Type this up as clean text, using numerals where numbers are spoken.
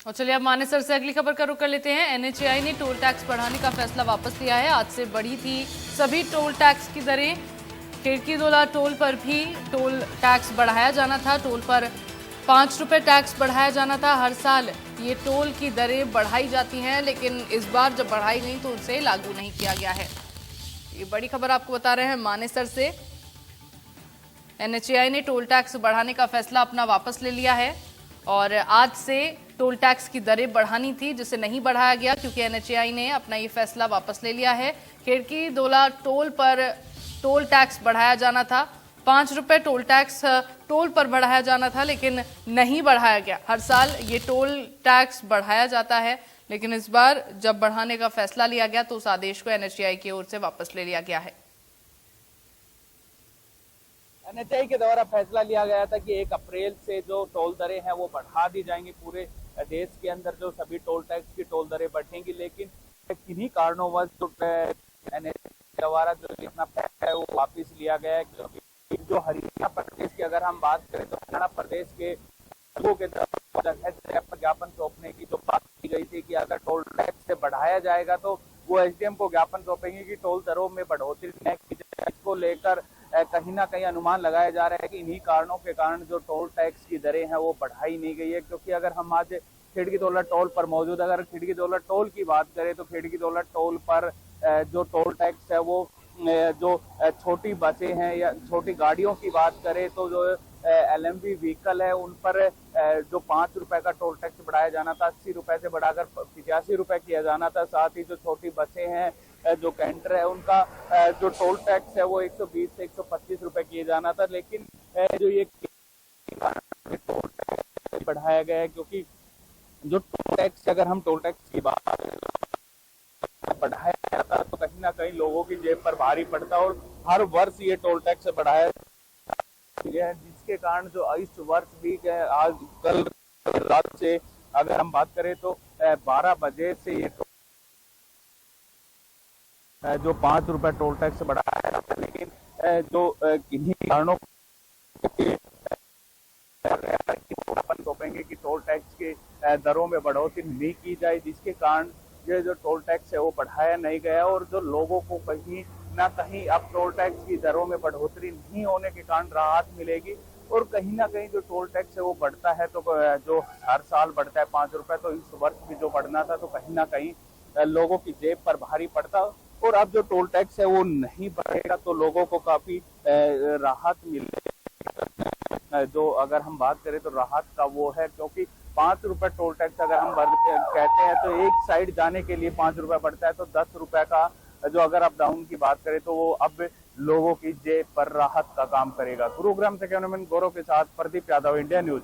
और चलिए अब मानेसर से अगली खबर का रुख कर लेते हैं। एनएचएआई ने टोल टैक्स बढ़ाने का फैसला वापस लिया है। आज से बढ़ी थी सभी टोल टैक्स की दरें। खिड़कीदोला टोल पर भी टोल टैक्स बढ़ाया जाना था। टोल पर 5 रुपए टैक्स बढ़ाया जाना था। हर साल ये टोल की दरें बढ़ाई जाती हैं, लेकिन इस बार जब बढ़ाई गई तो उसे लागू नहीं किया गया है। ये बड़ी खबर आपको बता रहे हैं मानेसर से। एनएचएआई ने टोल टैक्स बढ़ाने का फैसला अपना वापस ले लिया है और आज से टोल टैक्स की दरें बढ़ानी थी, जिसे नहीं बढ़ाया गया क्योंकि एनएचएआई ने अपना ये फैसला वापस ले लिया है। खिड़कीदोला टोल पर टोल टैक्स बढ़ाया जाना था। 5 रुपए टोल टैक्स टोल पर बढ़ाया जाना था, लेकिन नहीं बढ़ाया गया। हर साल ये टोल टैक्स बढ़ाया जाता है, लेकिन इस बार जब बढ़ाने का फैसला लिया गया तो उस आदेश को एनएचएआई की ओर से वापस ले लिया गया है। एनएचएआई के द्वारा फैसला लिया गया था कि 1 अप्रैल से जो टोल दरें हैं वो बढ़ा दी जाएंगी। पूरे देश के अंदर जो सभी टोल टैक्स की टोल दरें बढ़ेंगी, लेकिन किन्हीं कारणों एनएचएआई द्वारा जो अपना फैसला है वो वापस लिया गया है। क्योंकि जो हरियाणा प्रदेश की अगर हम बात करें तो हरियाणा प्रदेश के लोगों के तरफ ज्ञापन सौंपने की जो बात की गई थी कि अगर टोल टैक्स से बढ़ाया जाएगा तो वो एसडीएम को ज्ञापन सौंपेंगे कि टोल दरों में बढ़ोतरी न की जाए। इसको लेकर कहीं ना कहीं अनुमान लगाया जा रहा है कि इन्हीं कारणों के कारण जो टोल टैक्स की दरें हैं वो बढ़ाई नहीं गई है। क्योंकि अगर हम आज खिड़कीदोला टोल पर मौजूद, अगर खिड़कीदोला टोल की बात करें तो खिड़कीदोला टोल पर जो टोल टैक्स है वो जो छोटी बसें हैं या छोटी गाड़ियों की बात करें तो जो एलएमवी व्हीकल है उन पर जो 5 रुपए का टोल टैक्स बढ़ाया जाना था, 80 रुपए से बढ़ाकर 85 रुपए किया जाना था। साथ ही जो छोटी बसें हैं, जो कैंटर है, उनका जो टोल टैक्स है वो 120 से 125 रुपए किए जाना था। लेकिन जो ये टोल टैक्स बढ़ाया गया है, क्योंकि जो टोल टैक्स, अगर हम टोल टैक्स की बात बढ़ाया जाता तो कहीं ना कहीं लोगों की जेब पर भारी पड़ता और हर वर्ष ये टोल टैक्स बढ़ाया गया है, जिसके कारण जो इस वर्ष भी आज कल रात से अगर हम बात करें तो 12 बजे से ये जो 5 रुपए टोल टैक्स बढ़ाया जाता है, लेकिन जो किन्हीं कारणों सौंपेंगे कि टोल टैक्स के दरों में बढ़ोतरी नहीं की जाए, जिसके कारण ये जो टोल टैक्स है वो बढ़ाया नहीं गया और जो लोगों को कहीं ना कहीं अब टोल टैक्स की दरों में बढ़ोतरी नहीं होने के कारण राहत मिलेगी। और कहीं ना कहीं जो टोल टैक्स है वो बढ़ता है तो जो हर साल बढ़ता है 5 रुपए, तो इस वर्ष भी जो बढ़ना था तो कहीं ना कहीं लोगों की जेब पर भारी पड़ता। और अब जो टोल टैक्स है वो नहीं बढ़ेगा तो लोगों को काफी राहत मिलेगी। जो अगर हम बात करें तो राहत का वो है, क्योंकि 5 रुपए टोल टैक्स अगर हम कहते हैं तो एक साइड जाने के लिए 5 रुपए बढ़ता है, तो 10 रुपए का जो अगर अप डाउन की बात करें तो वो अब लोगों की जेब पर राहत का काम करेगा। गुरुग्राम से कैमरामैन गौरव के साथ प्रदीप यादव, इंडिया न्यूज।